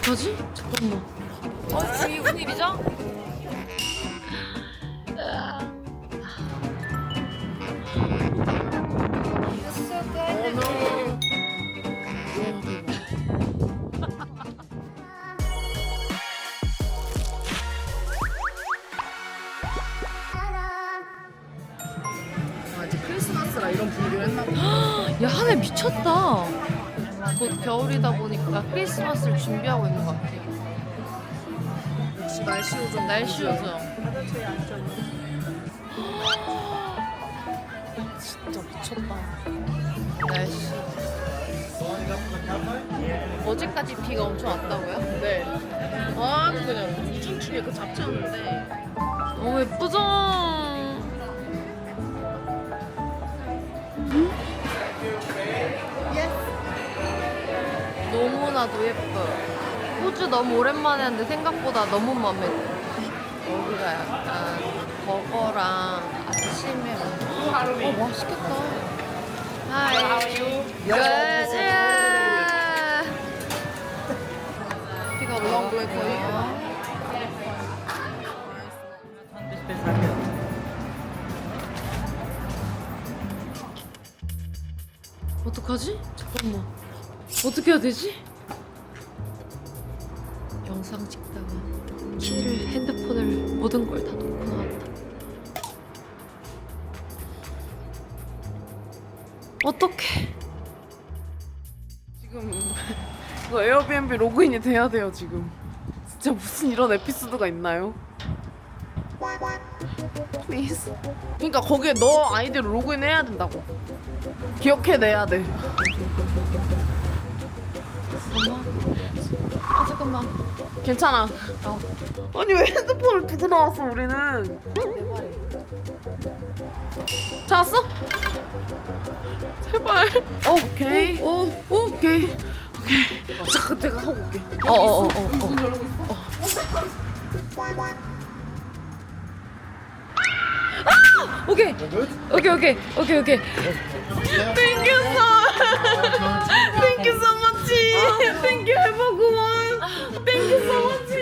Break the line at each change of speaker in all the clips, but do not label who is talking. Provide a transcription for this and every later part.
어떡하지? 잠깐만. 이게 무슨 일이죠?
이제 크리스마스라 이런 분위기를 했나 보다.
야, 하늘 미쳤다. 곧 겨울이다 보니까 크리스마스를 준비하고 있는 것 같아요.
역시 날씨 요정.
날씨 요정.
진짜 미쳤다.
날씨. 어제까지 비가 엄청 왔다고요?
네. 아 그냥 이중추의 그 잡채였는데.
너무 예쁘죠? 너무나도 예뻐요. 호주 너무 오랜만에 하는데 생각보다 너무 마음에 들어요. 여기가 약간 버거랑 아침에 맛있겠다. 하이. good. 비가
울릉도에 거의.
어떡하지? 잠깐만. 어떻게 해야 되지? 영상 찍다가 키를 핸드폰을 모든 걸 다 놓고 나왔다. 어떡해.
지금 이거 에어비앤비 로그인이 돼야 돼요 지금. 진짜 무슨 이런 에피소드가 있나요? Please. 그러니까 거기에 너 아이디로 로그인 해야 된다고. 기억해내야 돼.
잠깐만.
괜찮아. 아니 왜 핸드폰을 두고 나왔어 우리는? 찾았어? 제발. 오케이. 오케이. 잠깐 내가 하고 올게.
오케이.
Thank you so Thank you so much. Thank you everyone. Thank you so much.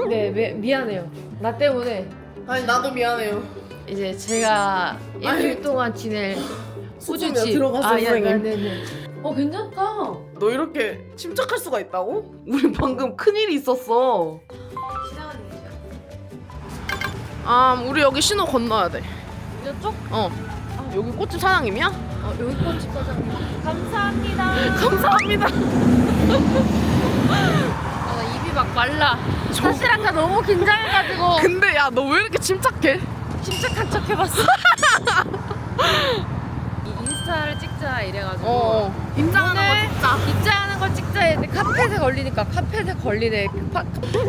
네, 미안해요. 나 때문에
아니 나도 미안해요.
이제 제가 일주일 동안 지낼
수준이야, 들어가서 선생님.
네네. 괜찮다.
너 이렇게 침착할 수가 있다고? 우리 방금 큰일이 있었어. 우리 여기 신호 건너야 돼.
이쪽?
여기 꽃집 사장님이야?
여기 꽃집 사장님. 감사합니다.
감사합니다.
나 입이 막 말라. 사실 아까 너무 긴장해가지고
근데 야 너 왜 이렇게 침착해?
침착한 척 해봤어. 인스타를 찍자 이래가지고
입장하는 거 찍자.
입장하는 걸 찍자 했는데 카펫에 걸리니까 카펫에 걸리네.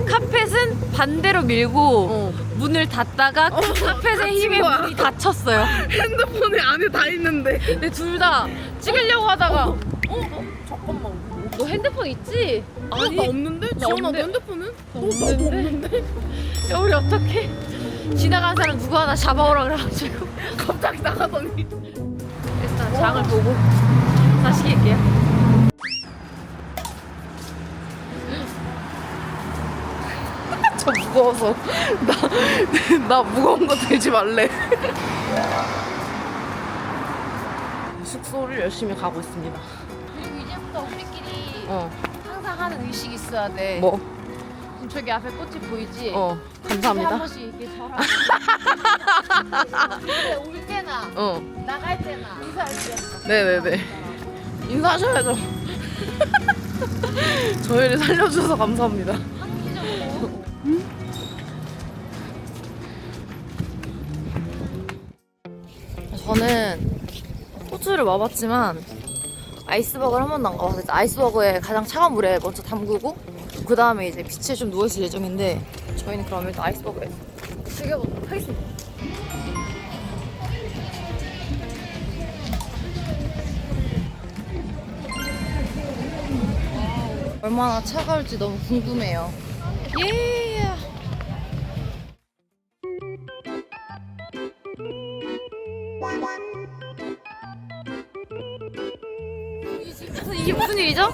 카펫은 반대로 밀고 문을 닫다가 카펫의 힘에
거야.
문이 닫혔어요.
핸드폰이 안에 다 있는데.
근데 둘 다 찍으려고 하다가
잠깐만.
너 핸드폰 있지?
나 없는데? 지연아 너
없는데?
핸드폰은?
없는데?
없는데?
야, 우리 어떡해? 지나간 사람 누구 하나 잡아오라 그래가지고
갑자기 나가더니.
일단 장을 보고 다시 킬게요.
저 무거워서 나 무거운 거 들지 말래. 숙소를 열심히 가고 있습니다.
그리고 이제부터 우리끼리
어.
항상 하는 의식이 있어야 돼.
뭐?
지금 저기 앞에 꽃이 보이지? 한
감사합니다.
번씩 이렇게 저랑 그래, 올 때나 나갈 때나 인사할 때.
네네네. 인사하셔야죠. 저희를 살려주셔서 감사합니다.
한기적으로. 저는 호주를 와봤지만 아이스버거를 한 번도 안 가봐서 아이스버거에 가장 차가운 물에 먼저 담그고 그 다음에 이제 비치에 좀 누워있을 예정인데 저희는 그럼 일단 아이스버거에 즐겨보도록 하겠습니다. 얼마나 차가울지 너무 궁금해요. 예. 이게 무슨 일이죠?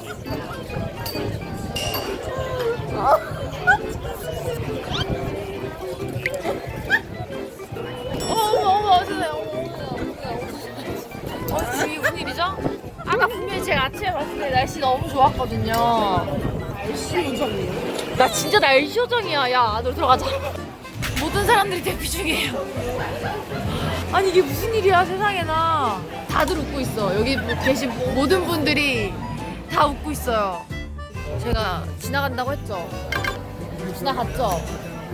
어머 지금 이게 무슨 일이죠? 아까 분명히 제가 아침에 봤을 때 날씨 너무 좋았거든요.
날씨 요정이에요.
나 진짜 날씨 요정이야. 야 안으로 들어가자. 모든 사람들이 대피 중이에요. 아니 이게 무슨 일이야 세상에나. 다들 웃고 있어. 여기 계신 모든 분들이 다 웃고 있어요. 제가 지나간다고 했죠. 지나갔죠.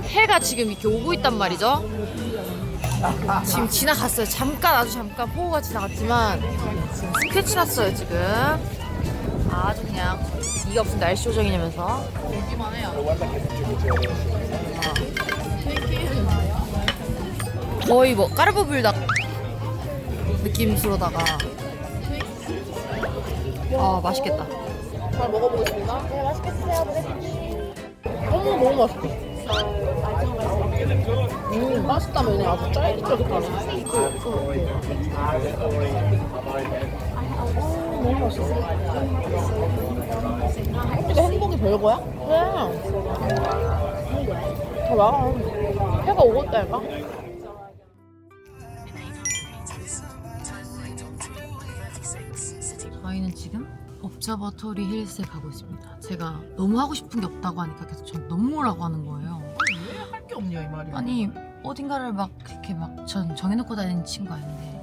해가 지금 이렇게 오고 있단 말이죠. 지금 지나갔어요. 잠깐 아주 잠깐 폭우가 지나갔지만 지금 스케치 났어요 지금. 아주 그냥 이가 무슨 날씨 요정이냐면서 오기만 해요. 거의 뭐 까르보 불닭 느낌으로다가 아 맛있겠다.
잘 먹어보겠습니다.
네 맛있겠어요.
너무 맛있다. 맛있다 면이 아주 쫄깃쫄깃하네. 너무 맛있어. 이게 행복이 별거야? 그래. 다 나가. 해가 오겠다니까?
저희는 지금 옵저버토리 힐스에 가고 있습니다. 제가 너무 하고 싶은 게 없다고 하니까 계속 전 너무 오라고 하는 거예요.
왜 할 게 없냐 이 말이야.
아니 어딘가를 막 그렇게 막 전 정해놓고 다니는 친구 아닌데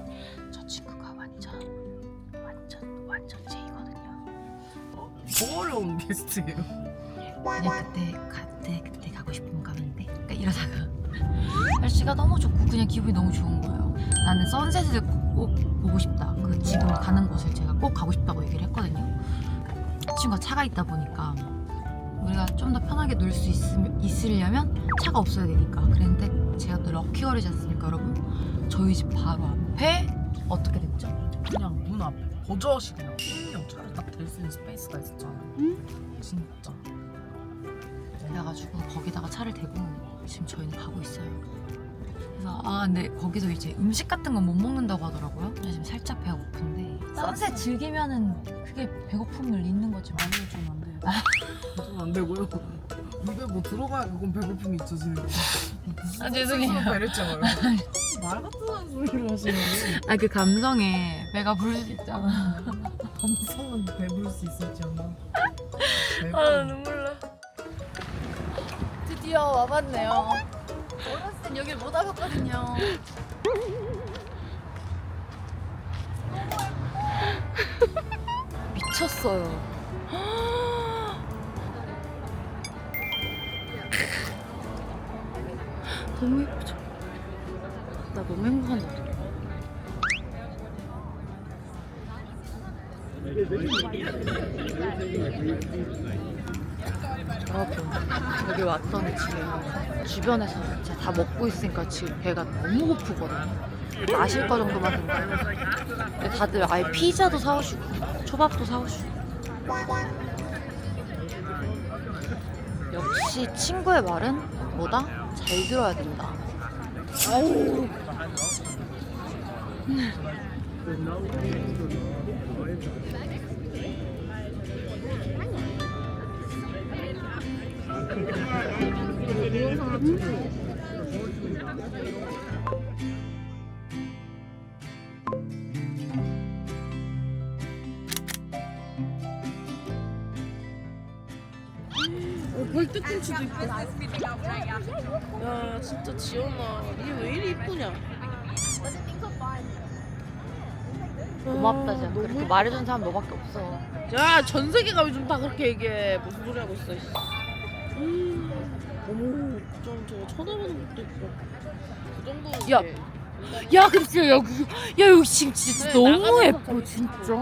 저 친구가 완전 제이거든요.
더 어려운 게스트예요.
그냥 그때 가고 싶으면 가면 돼. 그러니까 이러다가 날씨가 너무 좋고 그냥 기분이 너무 좋은 거예요. 나는 선셋을 꼭 보고 싶다. 그 지금 가는 곳을 제가 꼭 가고 싶다고 얘기를 했거든요. 친구가 차가 있다 보니까 우리가 좀 더 편하게 놀 수 있으려면 차가 없어야 되니까. 그랬는데 제가 또 럭키걸이지 않습니까 여러분? 저희 집 바로 앞에 어떻게 됐죠?
그냥 문 앞에 버젓이 그냥 핑명 차를 딱 댈 수 있는 스페이스가 있었잖아. 진짜.
그래가지고 거기다가 차를 대고 지금 저희는 가고 있어요. 그래서 근데 거기서 이제 음식 같은 건 못 먹는다고 하더라고요. 그래서 지금 살짝 배가 고픈데 선셋 즐기면은 그게 배고픔을 잊는 거지 뭐.
아니 좀 안 돼요. 좀 안 되고요. 입에 뭐 들어가야 그건 배고픔이 잊혀지는 거.
죄송해요.
배랬잖아요. 말 같은 소리를 하시는
그 감성에 배가 부를 수 있잖아.
감성은 배부를 수 있을지 않나.
눈물 나. 드디어 와봤네요. 어렸을 땐 여길 못 와봤거든요. 미쳤어요. 너무 예쁘죠? 나 너무 행복한다. 여러분 여기 왔더니 지금 주변에서 진짜 다 먹고 있으니까 지금 배가 너무 고프거든요. 마실 거 정도만 된다. 근데 다들 아예 피자도 사오시고 초밥도 사오시고. 역시 친구의 말은 뭐다? 잘 들어야 된다.
아유. 벌떼꿈치도 있고. 야 진짜 지연아 니 왜 이리 이쁘냐.
고맙다 진짜. 그렇게 말해준 사람 너밖에 없어.
야 전 세계가 요즘 다 그렇게 얘기해. 무슨 소리 하고 있어. 어머 좀 저거 쳐다보는 것도 있고. 그 정도.
야. 야 근데 진짜 야 여기 지금 진짜
네,
너무
나가면서
예뻐 진짜.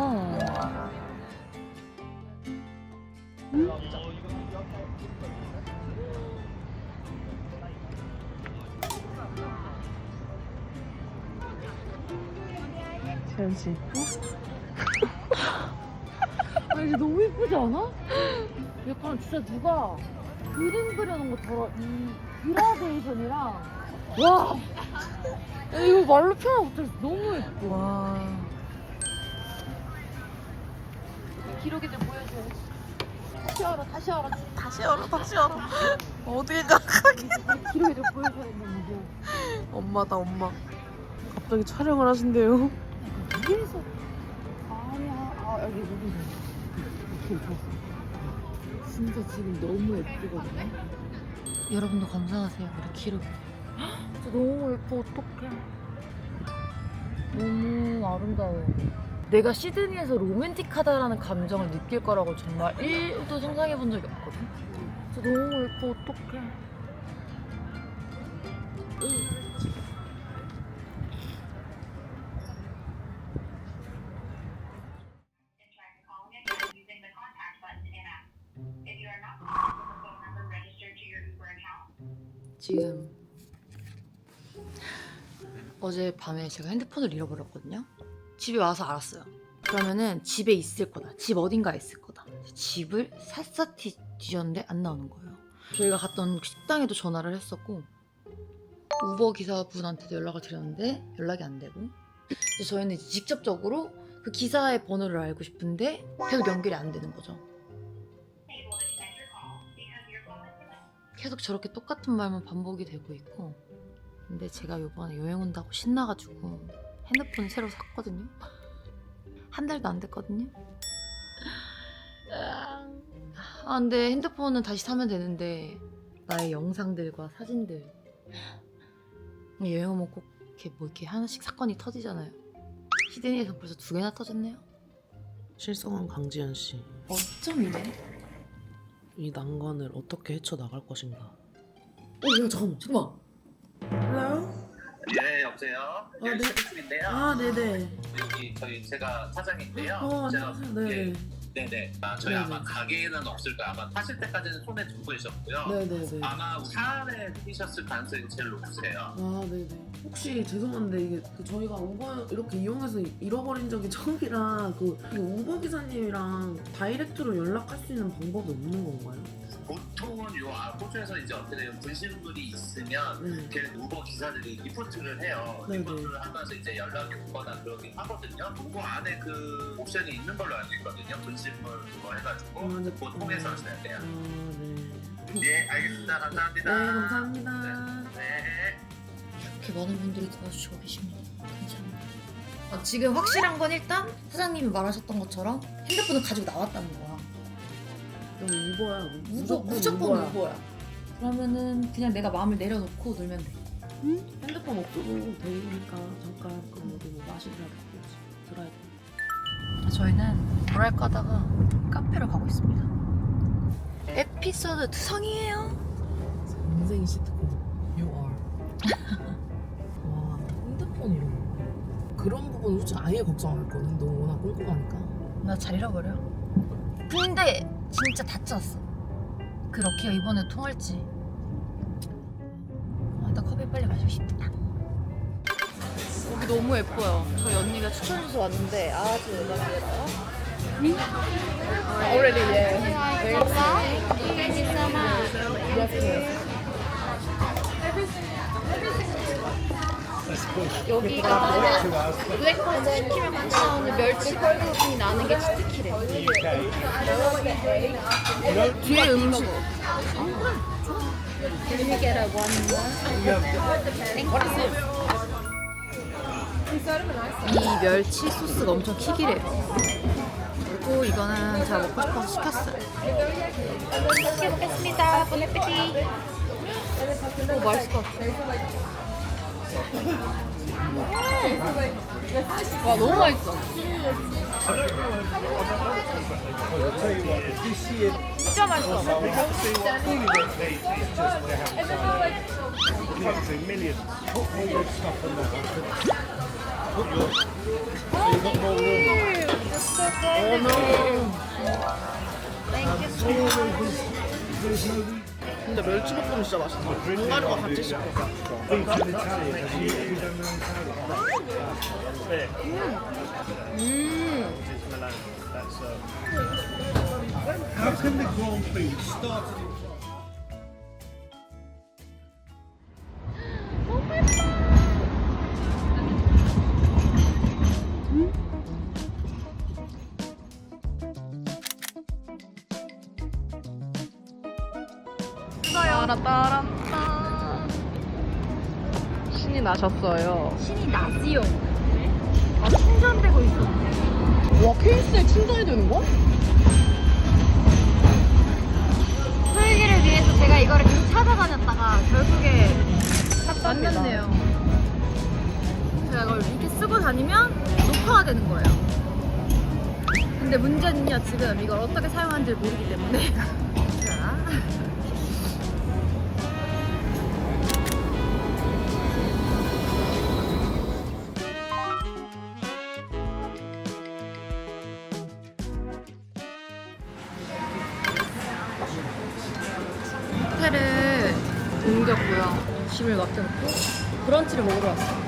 세연 씨.
이게 너무 예쁘지 않아? 약간 진짜 누가 그림 그려놓은 것처럼 이 그라데이션이랑 와 야, 이거 말로 표현 못해서 너무 예뻐.
와.
기록이들 보여줘.
다시 열어. 어디가 가게.
길을 좀 보여줘야 되는데.
엄마다 엄마. 갑자기 촬영을 하신대요.
위에서 아니야. 여기 진짜 지금 너무 예쁘거든요. 여러분도 감상하세요. 우리 기록. 진짜 너무 예뻐. 어떡해. 너무 아름다워. 내가 시드니에서 로맨틱하다라는 감정을 느낄 거라고 정말 1도 상상해 본 적이 없거든. 진짜 너무 예뻐. 어떡해.
using the contact button in-app. If you are not comfortable with the phone number registered to your Uber account,
지금 어젯밤에 제가 핸드폰을 잃어버렸거든요. 집에 와서 알았어요. 그러면은 집에 있을 거다. 집 어딘가에 있을 거다. 집을 샅샅이 뒤졌는데 안 나오는 거예요. 저희가 갔던 식당에도 전화를 했었고 우버 기사분한테도 연락을 드렸는데 연락이 안 되고 이제 저희는 이제 직접적으로 그 기사의 번호를 알고 싶은데 계속 연결이 안 되는 거죠.
able to connect your call because your phone is connected.
계속 저렇게 똑같은 말만 반복이 되고 있고 근데 제가 요번에 여행 온다고 신나가지고 핸드폰 새로 샀거든요. 한 달도 안 됐거든요. 아 근데 핸드폰은 다시 사면 되는데 나의 영상들과 사진들 여행 오면 꼭 이렇게 뭐 이렇게 하나씩 사건이 터지잖아요. 시드니에서 벌써 2개나 터졌네요.
실성한 강지연 씨,
어쩜이래?
이 난관을 어떻게 헤쳐나갈 것인가?
야 잠깐만.
Hello?
네, 여보세요.
네.
인데요.
아, 네네.
여기 제가 사장인데요.
안녕하세요. 네네.
네네. 저희
네네.
아마 가게에는 없을 거예요. 아마 타실 때까지는 손에 쥐고 계셨고요.
네네네.
아마 차 안에 뛰셨을 가능성이 제일 높으세요.
아, 네네. 혹시 죄송한데 이게 저희가 우버 이렇게 이용해서 잃어버린 적이 처음이라 이 우버 기사님이랑 다이렉트로 연락할 수 있는 방법이 없는 건가요?
보통은 호주에서 이제 어떻게 되면 분실물이 있으면
네.
걔 우버 기사들이 리포트를 해요.
네네.
리포트를 하면서 이제 연락이 오거나 그러긴 하거든요. 우버 안에 그 옵션이 있는 걸로 알고 있거든요. 분실물 그거 해가지고
네.
그거 통해서 하셔야 돼요.
아, 네.
예, 알겠습니다.
네,
감사합니다.
감사합니다.
네.
이렇게 많은 분들이 도와주시고 계십니다. 감사합니다. 지금 확실한 건 일단 사장님이 말하셨던 것처럼 핸드폰을 가지고 나왔다는 거야.
여기 우버야.
무조건 우버야. 그러면은 그냥 내가 마음을 내려놓고 놀면 돼.
핸드폰 없어도 되니까 잠깐 그럼 어디 뭐 마시라도 드라이브.
저희는 뭐랄까 하다가 카페로 가고 있습니다. 에피소드 2성이에요.
인생 시트콤 You are. 와, 핸드폰 이런 거. 그런 부분 솔직히 아예 걱정 안 했거든. 너 워낙 꼼꼼하니까.
나 잘 잃어버려. 근데 진짜 다짜왔어. 그렇게 이번에 통할지. 나 커피 빨리 마시고 싶다. 여기 너무 예뻐요. 저희 언니가 추천해줘서 왔는데 아주 예쁘더라고요. Already, yeah. Very
Thank you so much. 여기가 블랙홀 치킨을 나오는 멸치 펄그룹이 나는 게 치트키래.
뒤에 음식.
Can you get a one more?
이 멸치 소스가 엄청 킥이래요. 그리고 이거는 제가 먹고 싶어서 시켰어요.
맛있게 먹겠습니다. 보네피티.
오, 맛있을 것 같아. 와, 너무 맛있어. 진짜 맛있어.
근데 멸치볶음 진짜 맛있다. 견과류가 같이 씹혀.
How can the Grand Prix start?
따라따란따. 신이 나셨어요.
신이 나지요. 아, 충전되고 있었네.
와, 케이스에 충전이 되는 거야?
설계를 위해서 제가 이거를 계속 찾아다녔다가 결국에 만났네요. 제가 이걸 이렇게 쓰고 다니면 녹화가 되는 거예요. 근데 문제는요, 지금 이걸 어떻게 사용하는지 모르기 때문에. 자. 호텔을 옮겼고요. 짐을 맡겨놓고 브런치를 먹으러 왔어요.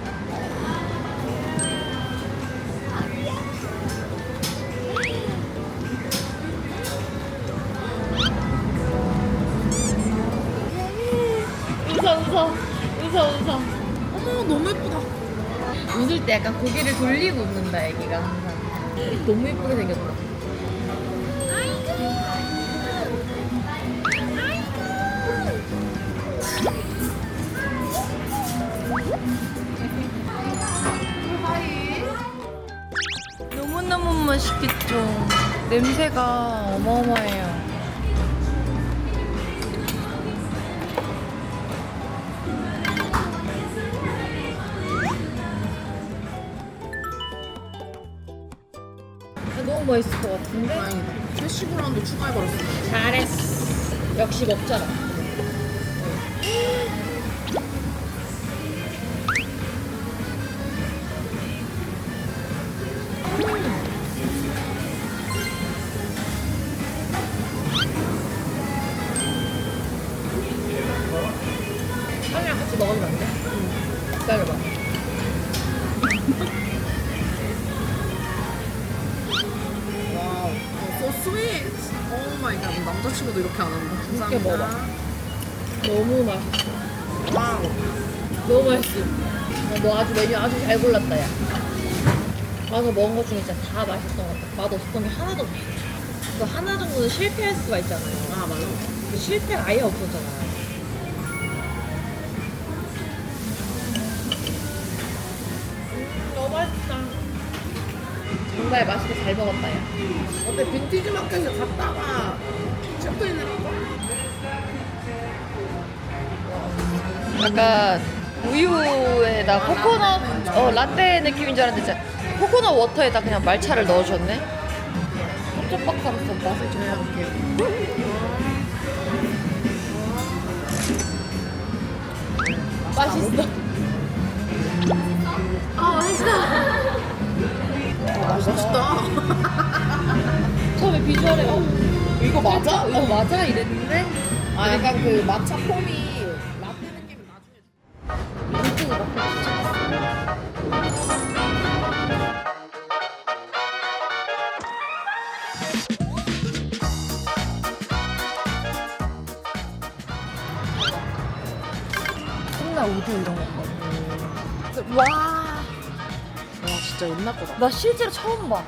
웃어.
어머 너무 예쁘다.
웃을 때 약간 고개를 돌리고 웃는다, 애기가 항상. 너무 예쁘게 생겼다. 너무너무 맛있겠죠. 냄새가 어마어마해요. 너무 맛있을 것 같은데?
다행이다. 캐시 브라운도 추가해버렸어.
잘했어. 역시 먹잖아. 빵이랑 같이 먹으면 안 돼? 응. 기다려봐.
와우. So sweet. 오 마이 갓. 남자친구도 이렇게 안 한다.
이렇게 먹어봐. 너무 맛있어.
와우.
너무 맛있어. 너 아주 메뉴 아주 잘 골랐다, 야. 와서 먹은 것 중에 진짜 다 맛있었던 것 같아. 맛 없었던 게 하나도 없어. 그 하나 정도는 실패할 수가 있잖아요.
아 맞아.
그 실패가 아예 없었잖아. 너무 맛있다. 정말 맛있게 잘 먹었다, 야.
어때 빈티지 마켓에 갔다가 체크인을 한 거?
약간 우유에다 코코넛 라떼 느낌인 줄 알았는데 진짜 코코넛 워터에다 그냥 말차를 넣어줬네. 깜짝박사로서 맛을 좀 볼게요. 맛있어.
맛있다.
처음에 비주얼에
이거 맞아?
이거 맞아 이랬는데
아 약간 그 마차 폼이 라떼 느낌이 나중에.
콩나 우드 이런 거. 와,
와 진짜 옛날 거다.
나 실제로 처음 봐.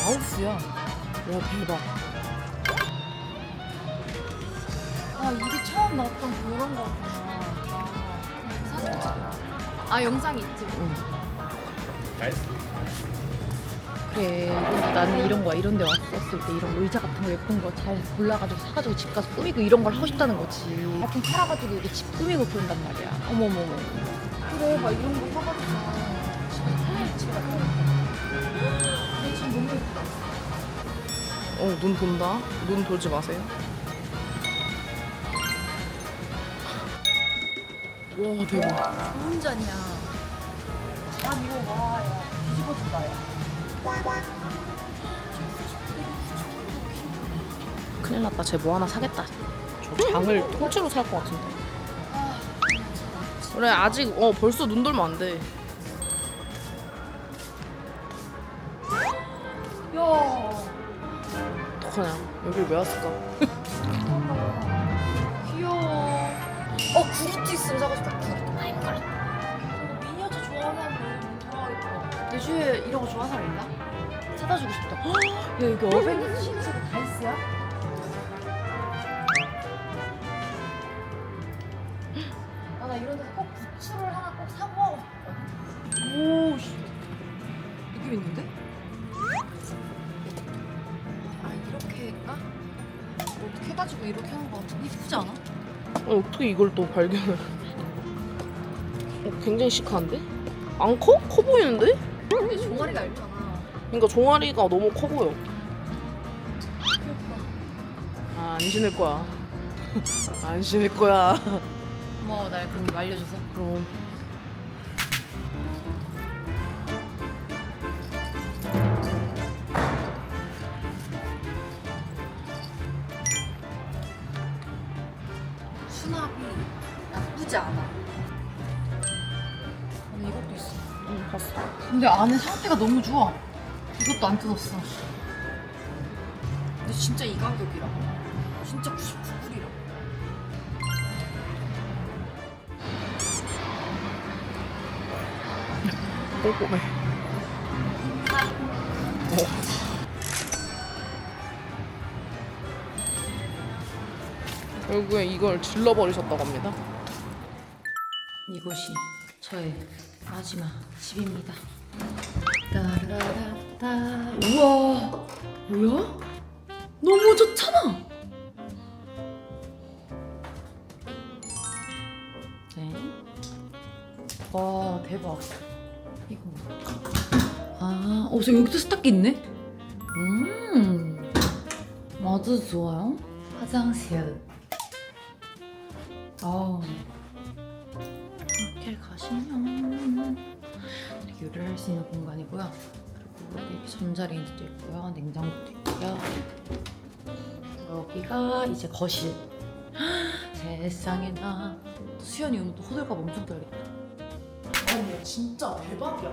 마우스야.
와 대박.
아, 이게 처음 나왔던 그런 거구나. 사진 찍어. 아, 영상이 있지. 그래, 나는 이런 거야. 이런 데 왔었을 때 이런 의자 같은 거 예쁜 거 잘 골라가지고 사가지고 집 가서 꾸미고 이런 걸 하고 싶다는 거지. 작품 팔아가지고 이렇게 집 꾸미고 그런단 말이야. 어머머머. 그래, 막 이런 거 사가지고. 집에 갔다 참 너무 예쁘다.
눈 돈다. 눈 돌지 마세요. 와 대박.
좋은 잔이야. 아, 이거 와, 야. 뒤집어진다, 야.
큰일 났다. 쟤 뭐 하나 사겠다. 저 장을 통째로 살 것 같은데. 그래 아직 벌써 눈 돌면 안 돼.
야.
어떡하냐. 여길 왜 왔을까?
귀여워. 구리티 있으면 사고 싶다. 구리티. 미니어처 좋아하는 사람은 좋아하겠다. 내 주위에 이런 거 좋아하는 사람 있나? 사다 주고 싶다. 야, 여기 어벤져스 신세계 다 있어요? 느낌 있는데? 아 이렇게 할까? 이렇게 해가지고 이렇게 하는 거 같은데 이쁘지 않아?
어떻게 이걸 또 발견을? 굉장히 시크한데? 안 커? 커 보이는데?
근데 종아리가 얇잖아.
그러니까 종아리가 너무 커 보여. 아, 안 신을 거야. 안 신을 거야.
고마워 날 그런 거 알려줘서.
그럼.
수납이 나쁘지 않아. 근데 이것도 있어.
응, 봤어.
근데 안에 상태가 너무 좋아. 이것도 안 뜯었어. 근데 진짜 이 가격이라. 진짜 99불이라.
꼼꼼해. 결국에 이걸 질러버리셨다고 합니다.
이곳이 저의 마지막 집입니다. 따라라따. 우와, 뭐야? 너무 좋잖아. 네. 와 대박. 이거. 아, 저 여기도 스타키 있네. 아주 좋아요. 화장실. 이렇게 가시면 이렇게 요리를 할 수 있는 공간이고요. 그리고 여기 전자레인지도 있고요. 냉장고도 있고요. 여기가 이제 거실. 세상에나. 수연이 오면 또 호들갑 엄청 떨겠다.
아니 진짜 대박이야.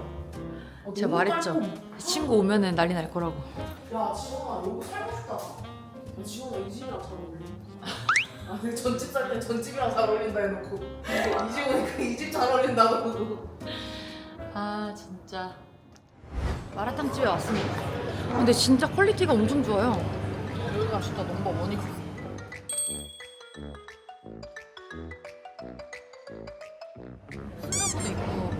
제가 말했죠. 친구 오면은 난리 날 거라고.
야 지원아 여기 살고 싶다. 야, 지원아 이 집이랑 잘 어울려. 아 근데 전집 살 때 전집이랑 잘 어울린다 해놓고 이 집은 이 집 잘 어울린다고.
아 진짜 마라탕 집에 왔습니다. 근데 진짜 퀄리티가 엄청 좋아요.
여기가 진짜 넘버 원이거든.
수나보도 있고.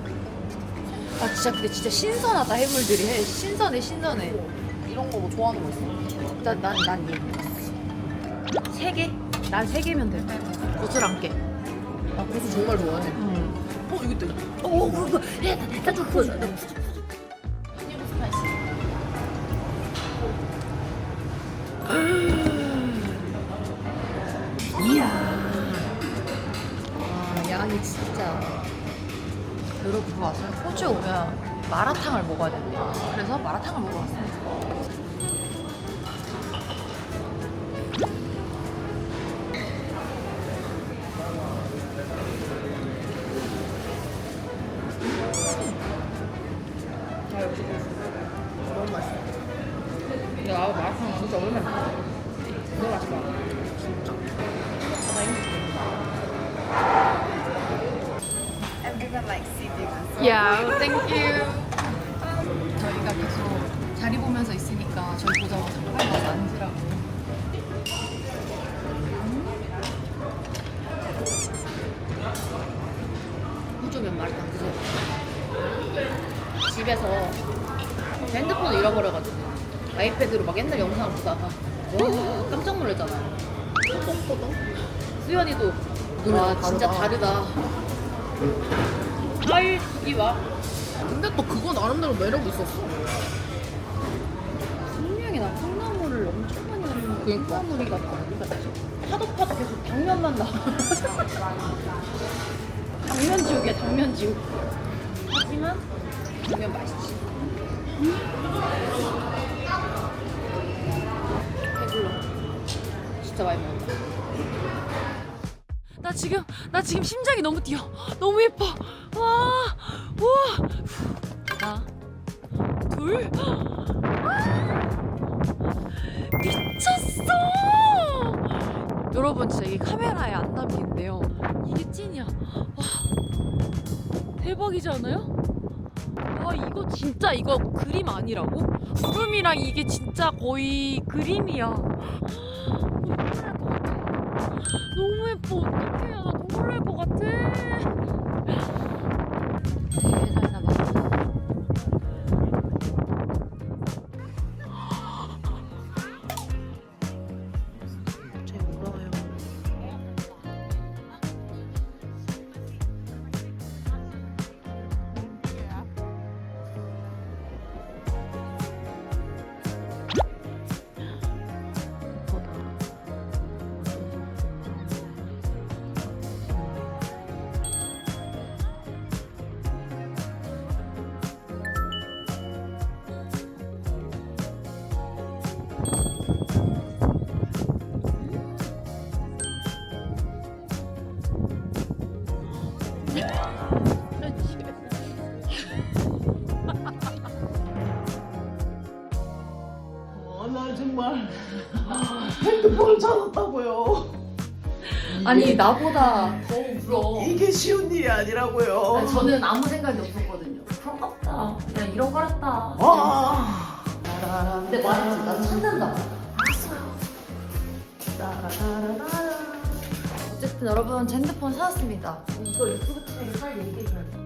아 진짜 근데 진짜 신선하다 해물들이. 신선해 신선해.
이런 거 뭐 좋아하는 거 있어?
난 얘. 3개? 난 3개면 돼. 고슬 안 깨.
나 고수 정말 좋아해. 여기 있다.
오 그거 나 그거 이야. 와 양이 진짜. 여러분 그거 아세요? 호주에 오면 마라탕을 먹어야 된대요. 그래서 마라탕을 먹으러 왔습니다.
야, 마라탕 진짜 오랜만에 너무 맛있다.
Yeah, thank you. 저희가 계속 자리 보면서 있으니까 저희 보자고 잠깐 가서 앉으라고. 호주면 마라탕 그죠? 집에서 핸드폰을 잃어버려가지고 아이패드로 막 옛날 영상을 보다가 와 깜짝 놀랐잖아요. 수연이도 와 진짜 다르다. 이 와.
근데 또 그거 나름대로 매력 있었어.
분명히 나 콩나물을 엄청 많이 넣는
그러니까.
콩나물이 같다. 파도 계속 당면만 나와. 당면 지옥이야 당면 지옥. 하지만 당면 맛있지. 배불러. 진짜 많이 먹었다. 나 지금 심장이 너무 뛰어. 너무 예뻐. 와, 우와. 하나, 둘. 미쳤어. 여러분 진짜 이게 카메라에 안 담기는데요. 이게 찐이야. 와, 대박이지 않아요? 와 이거 진짜 이거 그림 아니라고? 구름이랑 이게 진짜 거의 그림이야. 너무 예뻐. 어떡해. 나 눈물 날 것 같아. 되게 잘 잡았어.
정말 핸드폰을 찾았다고요.
아니 나보다 더 울어.
이게 쉬운 일이 아니라고요.
아니, 저는 아무 생각이 없었거든요. 부럽다. 그냥 잃어버렸다.
아.
근데 말했지. 난 찾는다. 알았어요. 따라라라라. 어쨌든 여러분 제 핸드폰 찾았습니다. 이거 유튜브 채널에 빨리 얘기해줘야 돼.